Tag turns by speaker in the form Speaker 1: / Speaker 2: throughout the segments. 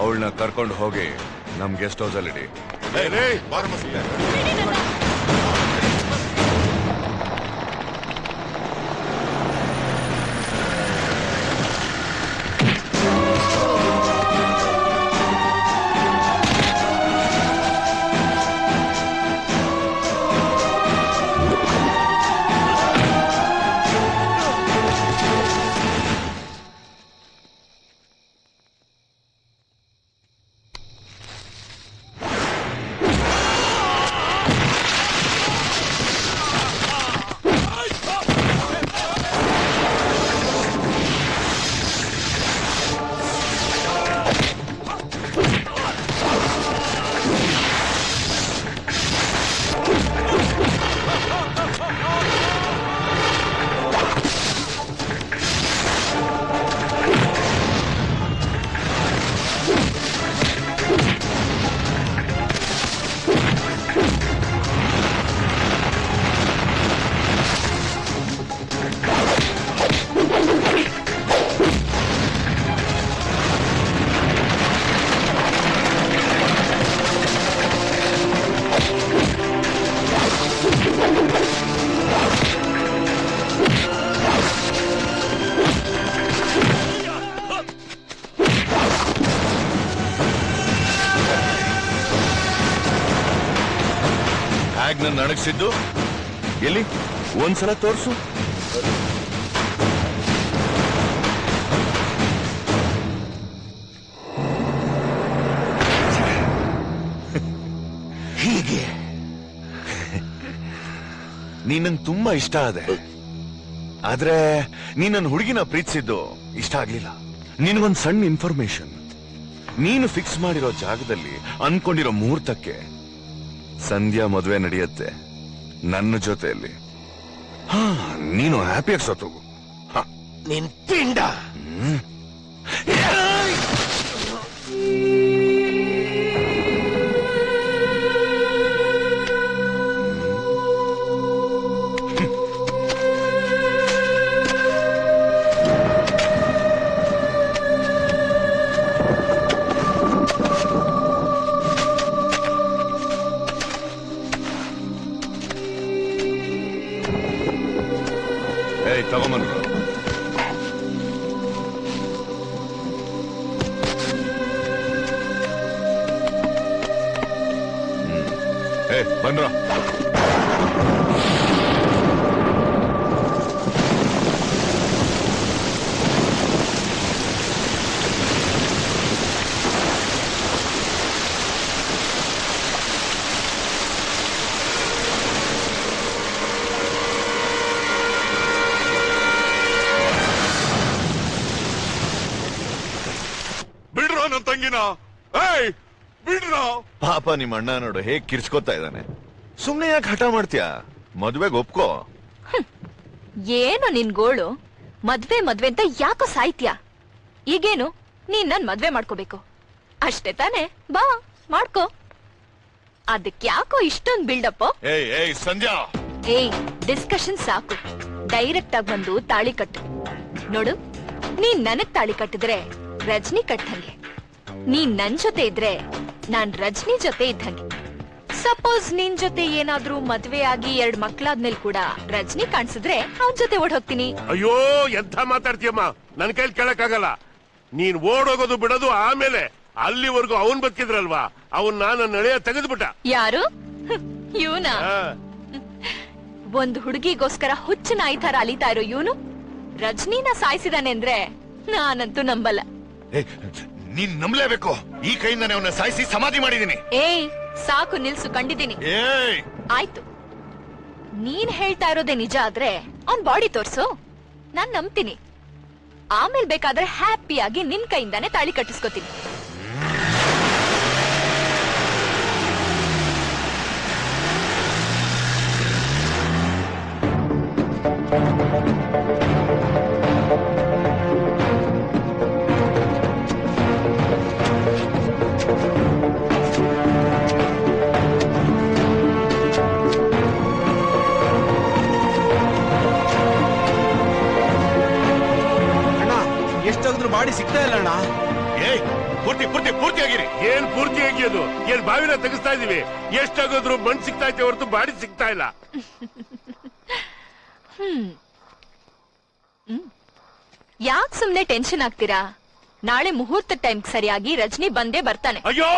Speaker 1: ಅವಳನ್ನ ಕರ್ಕೊಂಡು ಹೋಗಿ ನಮ್ ಗೆಸ್ಟ್ ಹೌಸ್ ಅಲ್ಲಿ ಇಡಿ. ನಡಗಿಸಿದ್ದು ಎಲ್ಲಿ ಒಂದ್ಸಲ ತೋರ್ಸು. ಹೀಗೆ ನೀನಂಗ್ ತುಂಬಾ ಇಷ್ಟ ಆದೆ, ಆದ್ರೆ ನೀನ್ ನನ್ನ ಹುಡುಗಿನ ಪ್ರೀತಿಸಿದ್ದು ಇಷ್ಟ ಆಗ್ಲಿಲ್ಲ. ನಿನಗೊಂದ್ ಸಣ್ಣ ಇನ್ಫಾರ್ಮೇಶನ್, ನೀನು ಫಿಕ್ಸ್ ಮಾಡಿರೋ ಜಾಗದಲ್ಲಿ ಅನ್ಕೊಂಡಿರೋ ಮುಹೂರ್ತಕ್ಕೆ ಸಂಧ್ಯಾ ಮದುವೆ ನಡೆಯುತ್ತೆ ನನ್ನ ಜೊತೆಯಲ್ಲಿ. ನೀನು ಹ್ಯಾಪಿಯಾಗಿ ಸತ್ತೋಗು.
Speaker 2: ನಿನ್ ಪಿಂಡ
Speaker 1: ತಗೊಂಬಂದ್ರು. ಬಂದ್ರ ಪಾಪ ನಿಮ್ಮ ಅಣ್ಣ ನೋಡು ಹೇಗ್ ಕಿರ್ಚ್ಕೋತಾ ಇದ್ದಾನೆ. ಸುಮ್ನೆ ಯಾಕೆ ಹಠ ಮಾಡ್ತೀಯಾ? ಮದ್ವೆಗೆ ಒಪ್ಕೋ.
Speaker 3: ಏನು ನಿನ್ ಗೋಳು? ಮದ್ವೆ ಮದ್ವೆ ಅಂತ ಯಾಕೋ ಸಾಯ್ತ್ಯಾ? ಈಗೇನು ನೀನ್ ನನ್ ಮದ್ವೆ ಮಾಡ್ಕೋಬೇಕು ಅಷ್ಟೇ ತಾನೆ? ಬಾ ಮಾಡ್ಕೋ. ಅದಕ್ಯಾಕೋ ಇಷ್ಟೊಂದ್ ಬಿಲ್ಡಪ್?
Speaker 1: ಸಂಧ್ಯಾ,
Speaker 3: ಡಿಸ್ಕಷನ್ ಸಾಕು. ಡೈರೆಕ್ಟ್ ಆಗಿ ಬಂದು ತಾಳಿ ಕಟ್ಟು. ನೋಡು, ನೀನ್ ನನಗ್ ತಾಳಿ ಕಟ್ಟಿದ್ರೆ ರಜನಿ ಕಟ್ಟಂಗೆ, ನೀನ್ ನನ್ ಜೊತೆ ಇದ್ರೆ ನಾನ್ ರಜನಿ ಜೊತೆ ಇದ್ದಂಗೆ. ಸಪೋಸ್ ನಿನ್ ಜೊತೆ ಏನಾದ್ರೂ ಮದ್ವೆ ಆಗಿ 2 ಮಕ್ಳಾದ್ಮೇಲೆ ಕೂಡ ರಜನಿ ಕಾಣಿಸಿದ್ರೆ ಅವನ್ ಜೊತೆ ಓಡ್ ಹೋಗ್ತೀನಿ.
Speaker 2: ಅಯ್ಯೋ, ಎಂತ ಮಾತಾಡ್ತೀಯಮ್ಮ, ನನ್ ಕೈಲಿ ಕೇಳಕ್ಕಾಗಲ್ಲ. ನೀನ್ ಓಡೋಗೋದು ಬಿಡೋದು ಆಮೇಲೆ. ಅಲ್ಲಿವರೆಗೂ ಅವನ್ ಬದುಕಿದ್ರಲ್ವಾ, ಅವನ್ ನನ್ನ ನಡೆಯ ತೆಗೆದ್ಬಿಟ್ಟ.
Speaker 3: ಯಾರು? ಇವನ? ಒಂದ್ ಹುಡುಗಿಗೋಸ್ಕರ ಹುಚ್ಚ ನಾಯಿ ತರ ಅಲಿತಾ ಇರೋ ಇವನು ರಜನಿನ ಸಾಯಿಸಿದಾನೆ ಅಂದ್ರೆ ನಾನಂತೂ ನಂಬಲ್ಲ.
Speaker 1: ನೀನ್ ನಂಬಲೇಬೇಕು. ಈ ಕೈಯಿಂದಾನೆ ಅವನ್ನ ಸಾಯಿಸಿ ಸಮಾಧಿ ಮಾಡಿದೀನಿ.
Speaker 3: ಸಾಕು ನಿಲ್ಸು, ಕಂಡಿದ್ದೀನಿ. ಆಯ್ತು, ನೀನ್ ಹೇಳ್ತಾ ಇರೋದೇ ನಿಜ ಆದ್ರೆ ಅವ್ನ್ ಬಾಡಿ ತೋರ್ಸು, ನಾನ್ ನಂಬ್ತೀನಿ. ಆಮೇಲೆ ಬೇಕಾದ್ರೆ ಹ್ಯಾಪಿಯಾಗಿ ನಿನ್ ಕೈಯಿಂದಾನೆ ತಾಳಿ ಕಟ್ಟಿಸ್ಕೊತೀನಿ.
Speaker 4: ತೆಗೆದ್ರು ಬಾಡಿ ಸಿಗ್ತಾ ಇಲ್ಲ ಅಣ್ಣ.
Speaker 1: ಏಯ್ ಪೂರ್ತಿಯಾಗಿರಿ.
Speaker 2: ಏನ್ ಪೂರ್ತಿ ಆಗಿಯೋದು? ಏನ್ ಬಾವಿನ ತೆಗಿಸ್ತಾ ಇದೀವಿ? ಎಷ್ಟಾಗೋದ್ರು ಮಣ್ ಸಿಗ್ತಾ ಐತೆ ಹೊರತು ಬಾಡಿ ಸಿಗ್ತಾ ಇಲ್ಲ.
Speaker 3: ಯಾಕ್ ಸುಮ್ನೆ ಟೆನ್ಷನ್ ಆಗ್ತೀರಾ? ನಾಳೆ ಮುಹೂರ್ತ ಟೈಮ್ ಸರಿಯಾಗಿ ರಜನಿ ಬಂದೇ ಬರ್ತಾನೆ.
Speaker 2: ಅಯ್ಯೋ,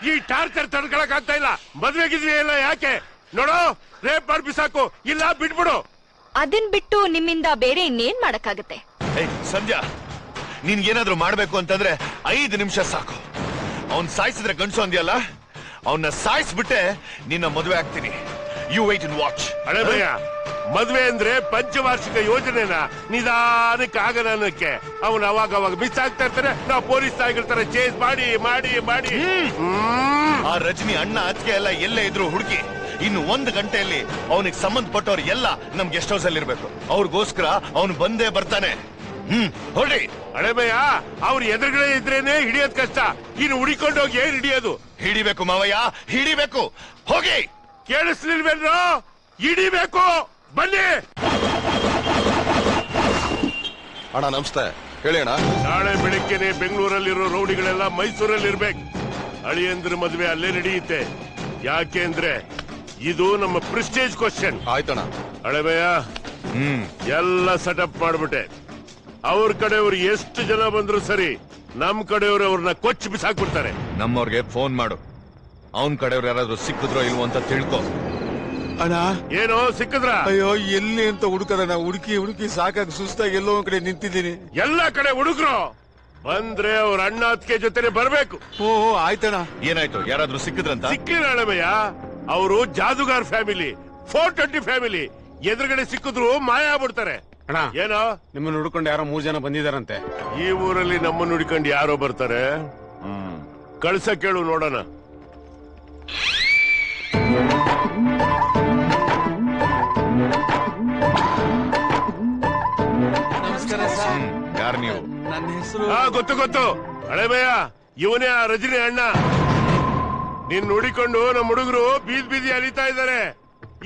Speaker 2: ಈ ಟಾರ್ಚರ್ ತಡ್ಕೊಳಕ್ ಆಗ್ತಾ ಇಲ್ಲ. ಮದ್ವೆಗಿದ್ವಿ ಎಲ್ಲ ಯಾಕೆ? ನೋಡು, ರೇಪ್ ಮಾಡಿ ಬಿಸಾಕು, ಇಲ್ಲ ಬಿಟ್ಬಿಡು.
Speaker 3: ಅದನ್ ಬಿಟ್ಟು ನಿಮ್ಮಿಂದ ಬೇರೆ ಇನ್ನೇನ್ ಮಾಡಕ್ಕಾಗತ್ತೆ?
Speaker 1: ಏಯ್ ಸಂಧ್ಯಾ, ನಿನ್ಗೇನಾದ್ರೂ ಮಾಡ್ಬೇಕು ಅಂತಂದ್ರೆ 5 ನಿಮಿಷ ಸಾಕು. ಅವ್ನ್ ಸಾಯಿಸಿದ್ರೆ ಗಂಡ್ಸು ಅಂದ್ಯಲ್ಲ, ಅವನ್ನ ಸಾಯಿಸ್ಬಿಟ್ಟೆ ನಿನ್ನ ಮದುವೆ ಆಗ್ತೀನಿ. You wait and watch.
Speaker 2: ಹಳೆ ಭಯ, ಮದ್ವೆ ಅಂದ್ರೆ ಪಂಚವಾರ್ಷಿಕ ಯೋಜನೆನ ನಿಧಾನಕ್ಕೆ ಆಗನಕ್ಕೆ ಅವನು ಅವಾಗ ಮಿಸ್ ಆಗ್ತಾ ಇರ್ತಾರೆ. ನಾವು ಪೊಲೀಸ್ ಆಗಿರ್ತಾರೆ ಚೇಸ್ ಮಾಡಿ ಮಾಡಿ ಮಾಡಿ.
Speaker 1: ಆ ರಜನಿ ಅಣ್ಣ ಅತ್ತಿಗೆ ಎಲ್ಲ ಎಲ್ಲೇ ಇದ್ರು ಹುಡುಕಿ ಇನ್ನು 1 ಗಂಟೆಯಲ್ಲಿ ಅವನಿಗೆ ಸಂಬಂಧಪಟ್ಟವ್ರು ಎಲ್ಲ ನಮ್ ಗೆಸ್ಟ್ ಹೌಸ್ ಅಲ್ಲಿ ಇರ್ಬೇಕು. ಅವ್ರಿಗೋಸ್ಕರ ಅವನು ಬಂದೇ ಬರ್ತಾನೆ. ಹೊರಡಿ.
Speaker 2: ಹಳೆ ಭಯ, ಅವ್ರ ಎದುರುಗಡೆ ಇದ್ರೇನೆ ಹಿಡಿಯೋದ್ ಕಷ್ಟ. ಇನ್ನು ಹುಡಿಕೊಂಡು ಹೋಗಿ ಏನ್ ಹಿಡಿಯೋದು?
Speaker 1: ಹಿಡಿಬೇಕು ಮಾವಯ್ಯ, ಹಿಡಿಬೇಕು. ಹೋಗಿ.
Speaker 2: ಕೇಳಿಸ್ಲಿಲ್ವೇನ್ರೋ? ಹಿಡಿಬೇಕು. ಬನ್ನಿ.
Speaker 5: ಅಣ್ಣ ನಮಸ್ತೆ. ಹೇಳಿ ಅಣ್ಣ.
Speaker 2: ನಾಳೆ ಬೆಳಿಗ್ಗೆನೆ ಬೆಂಗಳೂರಲ್ಲಿರೋ ರೌಡಿಗಳೆಲ್ಲ ಮೈಸೂರಲ್ಲಿ ಇರ್ಬೇಕು. ಅಳಿಯಂದ್ರ ಮದುವೆ ಅಲ್ಲೇ ನಡೆಯುತ್ತೆ. ಯಾಕೆ ಅಂದ್ರೆ ಇದು ನಮ್ಮ ಪ್ರೆಸ್ಟೇಜ್ ಕ್ವಶನ್.
Speaker 5: ಆಯ್ತಣ್ಣ.
Speaker 2: ಹಳೆ ಭಯ, ಎಲ್ಲ ಸೆಟಪ್ ಮಾಡ್ಬಿಟ್ಟೆ. ಅವ್ರ ಕಡೆಯವ್ರು ಎಷ್ಟು ಜನ ಬಂದ್ರು ಸರಿ, ನಮ್ ಕಡೆಯವ್ರು ಅವ್ರನ್ನ ಕೊಚ್ಚಿ ಬಿಸಾಕ್ಬಿಡ್ತಾರೆ.
Speaker 1: ನಮ್ಮವ್ರಿಗೆ ಫೋನ್ ಮಾಡು. ಅವನ್ ಕಡೆಯವ್ರು ಯಾರಾದ್ರೂ ಸಿಕ್ಕಿದ್ರೋ ಇಲ್ವೋ ಅಂತ ತಿಳ್ಕೊ.
Speaker 4: ಅಣ್ಣ,
Speaker 2: ಏನೋ ಸಿಕ್ಕಿದ್ರ?
Speaker 4: ಅಯ್ಯೋ ಎಲ್ಲಿ ಅಂತ ಹುಡುಕದಣ್ಣ. ಹುಡುಕಿ ಸಾಕಾಗಿ ಸುಸ್ತಾಗಿ ಎಲ್ಲೋ ಒಂದ್ ಕಡೆ ನಿಂತಿದ್ದೀನಿ.
Speaker 2: ಎಲ್ಲ ಕಡೆ ಹುಡುಗ್ರು ಬಂದ್ರೆ ಅವ್ರ ಅಣ್ಣ ಅತ್ತಿಗೆ ಜೊತೆನೆ ಬರ್ಬೇಕು.
Speaker 4: ಓ ಆಯ್ತಣ್ಣ.
Speaker 1: ಏನಾಯ್ತು? ಯಾರಾದ್ರೂ ಸಿಕ್ಕಿದ್ರಂತ?
Speaker 2: ಸಿಕ್ಕಿಲ್ಲ ಹಳೆಮಯ್ಯ. ಅವರು ಜಾದುಗಾರ್ ಫ್ಯಾಮಿಲಿ, 420 ಫ್ಯಾಮಿಲಿ. ಎದುರುಗಡೆ ಸಿಕ್ಕಿದ್ರು ಮಾಯ ಆಗ್ಬಿಡ್ತಾರೆ.
Speaker 6: ಅಣ್ಣ,
Speaker 2: ಏನೋ
Speaker 6: ನಿಮ್ಮನ್ನ ಹುಡುಕೊಂಡು ಯಾರೋ 3 ಜನ ಬಂದಿದಾರಂತೆ.
Speaker 2: ಈ ಊರಲ್ಲಿ ನಮ್ಮನ್ನು ಹುಡ್ಕೊಂಡು ಯಾರೋ ಬರ್ತಾರೆ. ಕಳ್ಸ ಕೇಳು ನೋಡೋಣ.
Speaker 4: ನಮಸ್ಕಾರ ಸರ್.
Speaker 1: ಯಾರು ನೀವು?
Speaker 4: ನನ್ನ ಹೆಸರು
Speaker 2: ಗೊತ್ತು ಹಳೆಮಯ್ಯ, ಇವನೇ ಆ ರಜನಿ ಅಣ್ಣ. ನಿನ್ ಹುಡಿಕೊಂಡು ನಮ್ಮ ಹುಡುಗರು ಬೀದಿ ಅಲಿತಾ ಇದಾರೆ.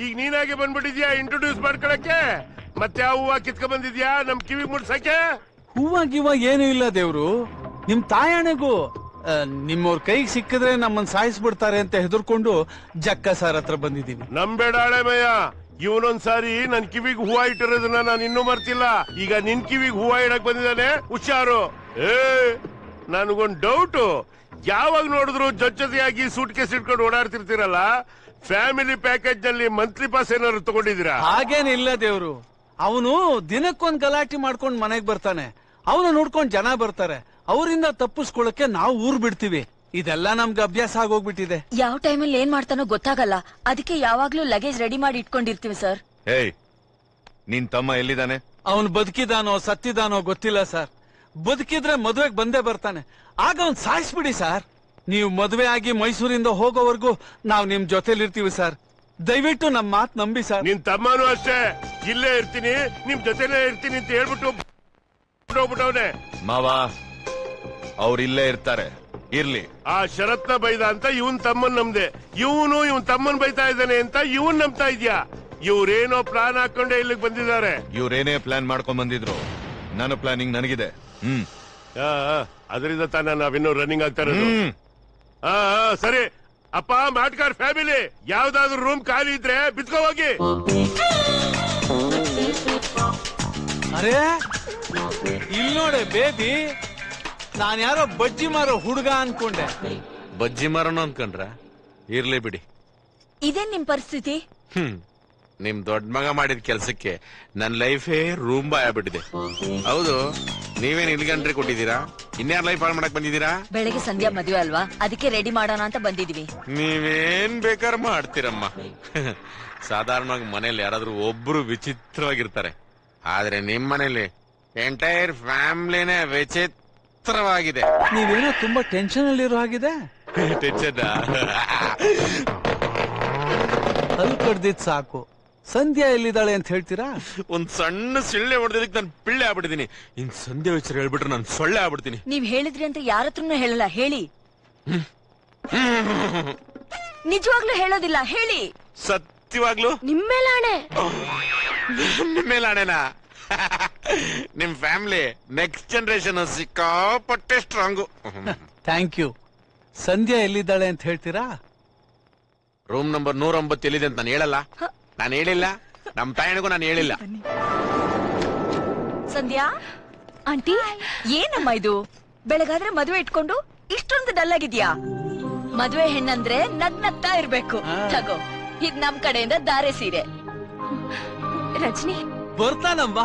Speaker 2: ಈಗ ನೀನಾಗೆ ಬಂದ್ಬಿಟ್ಟಿದ್ಯಾ ಇಂಟ್ರೊಡ್ಯೂಸ್ ಮಾಡ್ಕೊಳಕ್ಕೆ? ಮತ್ತೆ ಆ ಹೂವ ಕಿತ್ಕ ಬಂದಿದ್ಯಾ ನಮ್ ಕಿವಿ ಮುಡ್ಸಕ್ಕೆ?
Speaker 4: ಹೂವ ಏನು ಇಲ್ಲ ದೇವ್ರು. ನಿಮ್ ತಾಯಣೆಗೂ ನಿಮ್ಮವ್ರ ಕೈಗೆ ಸಿಕ್ಕಿದ್ರೆ ನಮ್ಮನ್ನ ಸಾಯಿಸ್ಬಿಡ್ತಾರೆ ಅಂತ ಹೆದರ್ಕೊಂಡು ಜಕ್ಕ ಸರ್ ಹತ್ರ ಬಂದಿದೀವಿ.
Speaker 2: ನಂಬೇಡ ಹಳೆಮಯ್ಯ, ಇವನೊಂದ್ಸಾರಿ ನನ್ ಕಿವಿಗ್ ಹೂವ ಇಟ್ಟಿರೋದನ್ನ ನಾನು ಇನ್ನೂ ಮರ್ತಿಲ್ಲ. ಈಗ ನಿನ್ ಕಿವಿಗ್ ಹೂವ ಇಡಕ್ ಬಂದಿದ್ದಾನೆ, ಹುಷಾರು. ನನಗೊಂದ್ ಡೌಟು. ಯಾವಾಗ ನೋಡಿದ್ರು ಜೊತೆಯಾಗಿ ಸೂಟ್ ಕೇಸ್ ಇಟ್ಕೊಂಡು ಓಡಾಡ್ತಿರ್ತೀರಲ್ಲ, ಫ್ಯಾಮಿಲಿ ಪ್ಯಾಕೇಜ್ ನಲ್ಲಿ ಮಂತ್ಲಿ ಪಾಸ್ ಏನಾದ್ರು ತಗೊಂಡಿದ್ದೀರಾ?
Speaker 4: ಹಾಗೇನಿಲ್ಲ ದೇವ್ರು. ಅವನು ದಿನಕ್ಕೊಂದ್ ಗಲಾಟೆ ಮಾಡ್ಕೊಂಡ್ ಮನೆಗ್ ಬರ್ತಾನೆ. ಅವನು ನೋಡ್ಕೊಂಡ್ ಜನ ಬರ್ತಾರೆ. ಅವರಿಂದ ತಪ್ಪಿಸ್ಕೊಳಕ್ಕೆ ನಾವು ಊರ್ ಬಿಡ್ತೀವಿ. ಇದೆಲ್ಲ ನಮ್ಗೆ ಅಭ್ಯಾಸ ಆಗೋಗ್ಬಿಟ್ಟಿದೆ.
Speaker 7: ಯಾವ ಟೈಮಲ್ಲಿ ಏನ್ ಮಾಡ್ತಾನೋ ಗೊತ್ತಾಗಲ್ಲ. ಅದಕ್ಕೆ ಯಾವಾಗ್ಲೂ ಲಗೇಜ್ ರೆಡಿ ಮಾಡಿ ಇಟ್ಕೊಂಡಿರ್ತೀವಿ ಸರ್.
Speaker 1: ಏಯ್, ನಿನ್ ತಮ್ಮ ಎಲ್ಲಿದ್ದಾನೆ?
Speaker 4: ಅವನು ಬದುಕಿದಾನೋ ಸತ್ತಿದಾನೋ ಗೊತ್ತಿಲ್ಲ ಸರ್. ಬದುಕಿದ್ರೆ ಮದುವೆಗೆ ಬಂದೇ ಬರ್ತಾನೆ. ಆಗ ಅವ್ನ್ ಸಾಯಿಸ್ಬಿಡಿ ಸರ್. ನೀವು ಮದುವೆ ಆಗಿ ಮೈಸೂರಿಂದ ಹೋಗೋವರೆಗೂ ನಾವ್ ನಿಮ್ ಜೊತೆಲಿರ್ತೀವಿ ಸರ್. ದಯವಿಟ್ಟು ನಮ್ ಮಾತ್ ನಂಬಿ ಸರ್.
Speaker 2: ನಿನ್ ತಮ್ಮನೂ ಅಷ್ಟೇ, ಇಲ್ಲೇ ಇರ್ತೀನಿ, ನಿಮ್ ಜೊತೆಲೇ ಇರ್ತೀನಿ ಅಂತ ಹೇಳ್ಬಿಟ್ಟು ಹೋಗ್ಬಿಟ್ಟವನೆ.
Speaker 1: ಮಾವ, ಅವ್ರಿಲ್ಲೇ ಇರ್ತಾರೆ, ಇರ್ಲಿ.
Speaker 2: ಆ ಶರತ್ನ ಬೈದ ಅಂತ ಇವನ್ ತಮ್ಮನ್ ನಂಬ್ದೆ. ಇವನ್ ತಮ್ಮನ್ ಬೈತಾ ಇದ್ದಾನೆ ಅಂತ ಇವನ್ ನಂಬ್ತಾ ಇದ್ಯಾ? ಇವ್ರೇನೋ ಪ್ಲಾನ್ ಹಾಕೊಂಡೆ ಇಲ್ಲಿಗೆ ಬಂದಿದ್ದಾರೆ.
Speaker 1: ಇವ್ರೇನೇ ಪ್ಲಾನ್ ಮಾಡ್ಕೊಂಡ್ ಬಂದಿದ್ರು, ನನ್ನ ಪ್ಲಾನಿಂಗ್ ನನಗಿದೆ.
Speaker 2: ಅದರಿಂದ ತಾನ ನಾವಿನ್ನೂ ರನ್ನಿಂಗ್ ಆಗ್ತಾ ಇರೋದು. ಸರಿ ಅಪ್ಪ, ಮಾಟ್ಕಾರ್ ಫ್ಯಾಮಿಲಿ, ಯಾವ್ದಾದ್ರು ರೂಮ್ ಖಾಲಿ ಇದ್ರೆ ಬಿತ್ಕೋ ಹೋಗಿ.
Speaker 4: ಅರೇ ಇಲ್ ನೋಡೆ ಬೇಬಿ, ನಾನ್ ಯಾರೋ ಬಜ್ಜಿ ಮಾರೋ ಹುಡುಗ ಅನ್ಕೊಂಡೆ.
Speaker 8: ಬಜ್ಜಿ ಮಾರೋಣ ಅನ್ಕೊಂಡ್ರ? ಇರ್ಲಿ ಬಿಡಿ.
Speaker 7: ಇದೇನ್ ನಿಮ್ ಪರಿಸ್ಥಿತಿ?
Speaker 8: ನಿಮ್ ದೊಡ್ಡ ಮಗ ಮಾಡಿದ ಕೆಲ್ಸಕ್ಕೆ ನನ್ ಲೈಫೇ ರೂಮ್ ಬಾಯ್ ಆಗ್ಬಿಟ್ಟಿದೆ. ಹೌದು, ನೀವೇನ್ ಇಲ್ಗಂಡ್ರಿ ಕೊಟ್ಟಿದ್ದೀರಾ? ಇನ್ಯಾರ ಲೈಫ್ ಹಾಳು ಮಾಡಕ್ ಬಂದಿದ್ದೀರಾ?
Speaker 7: ಬೆಳಗ್ಗೆ ಸಂಧ್ಯಾ ಮದುವೆ ಅಲ್ವಾ, ಅದಕ್ಕೆ ರೆಡಿ ಮಾಡೋಣ ಅಂತ ಬಂದಿದೀವಿ.
Speaker 8: ನೀವೇನ್ ಬೇಕಾದ್ರೆ ಮಾಡ್ತೀರಮ್ಮ. ಸಾಧಾರಣವಾಗಿ ಮನೇಲಿ ಯಾರಾದ್ರೂ ಒಬ್ರು ವಿಚಿತ್ರವಾಗಿರ್ತಾರೆ, ಆದ್ರೆ ನಿಮ್ ಮನೇಲಿ ಎಂಟೈರ್ ಫ್ಯಾಮಿಲಿನೇ ವಿಚಿತ್ರವಾಗಿದೆ.
Speaker 4: ನೀವೇನೋ ತುಂಬಾ ಟೆನ್ಷನ್ ಅಲ್ಲಿರೋ ಹಾಗಿದೆ.
Speaker 8: ಟೆನ್ಷನ್
Speaker 4: ಅಲ್ಲಿ ಕಡ್ದಿದ್ ಸಾಕು. ಸಂಧ್ಯಾ ಎಲ್ಲಿದ್ದಾಳೆ ಅಂತ ಹೇಳ್ತೀರಾ?
Speaker 8: ಒಂದ್ ಸಣ್ಣ ಸಿಳ್ಳೆ ಹೊಡೆದಕ್ಕೆ ನಾನು ಪಿಳ್ಳೆ ಆಗ್ಬಿಟ್ಟಿದೀನಿ. ಇನ್ ಸಂಧ್ಯಾ ವಿಚಾರ ಹೇಳ್ಬಿಟ್ರೆ ನಾನು ಸೊಳ್ಳೆ ಆಗ್ಬಿಡ್ತೀನಿ.
Speaker 7: ನೀವ್ ಹೇಳಿದ್ರಿ ಅಂತ ಯಾರತ್ರನೂ ಹೇಳಲ್ಲ, ಹೇಳಿ. ನಿಜವಾಗ್ಲೂ ಹೇಳೋದಿಲ್ಲ, ಹೇಳಿ.
Speaker 8: ಸತ್ಯವಾಗ್ಲು
Speaker 7: ನಿಮ್ಮೇಲಾಣೆ.
Speaker 8: ನಿಮ್ಮೇಲಾಣೆನಾ? ನಿಮ್ ಫ್ಯಾಮಿಲಿ ನೆಕ್ಸ್ಟ್ ಜನರೇಷನ್ ಸಿಕ್ಕಾಪಟ್ಟೆ ಸ್ಟ್ರಾಂಗು.
Speaker 4: Thank you. ಸಂಧ್ಯಾ ಎಲ್ಲಿದ್ದಾಳೆ ಅಂತ ಹೇಳ್ತೀರಾ?
Speaker 8: ರೂಮ್ ನಂಬರ್ 109 ಎಲ್ಲಿದೆ ಅಂತ ನಾನು ಹೇಳಲ್ಲ. ನಾನು ಹೇಳಿಲ್ಲ, ನಮ್ ತಾಯಣಿಗೂ ನಾನು ಹೇಳಿಲ್ಲ.
Speaker 7: ಸಂಧ್ಯಾ ಆಂಟಿ, ಏನಮ್ಮ ಇದು? ಬೆಳಗಾದ್ರೆ ಮದುವೆ ಇಟ್ಕೊಂಡು ಇಷ್ಟೊಂದು ಡಲ್ ಆಗಿದ್ಯಾ? ಮದುವೆ ಹೆಣ್ಣಂದ್ರೆ ನಗ್ನಗ್ತಾ ಇರ್ಬೇಕು. ತಗೋ, ಇದ್ ನಮ್ ಕಡೆಯಿಂದ ಧಾರೆ ಸೀರೆ.
Speaker 3: ರಜನಿ
Speaker 4: ಬರ್ತಾನಮ್ಮ,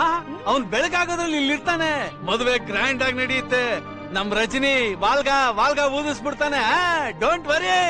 Speaker 4: ಅವ್ನ್ ಬೆಳಗಾಗೋದ್ರಲ್ಲಿ ಇಲ್ಲಿರ್ತಾನೆ. ಮದುವೆ ಗ್ರ್ಯಾಂಡ್ ಆಗಿ ನಡೆಯುತ್ತೆ. ನಮ್ ರಜನಿ ವಾಲ್ಗ ಊದಿಸ್ಬಿಡ್ತಾನೆ. Don't worry.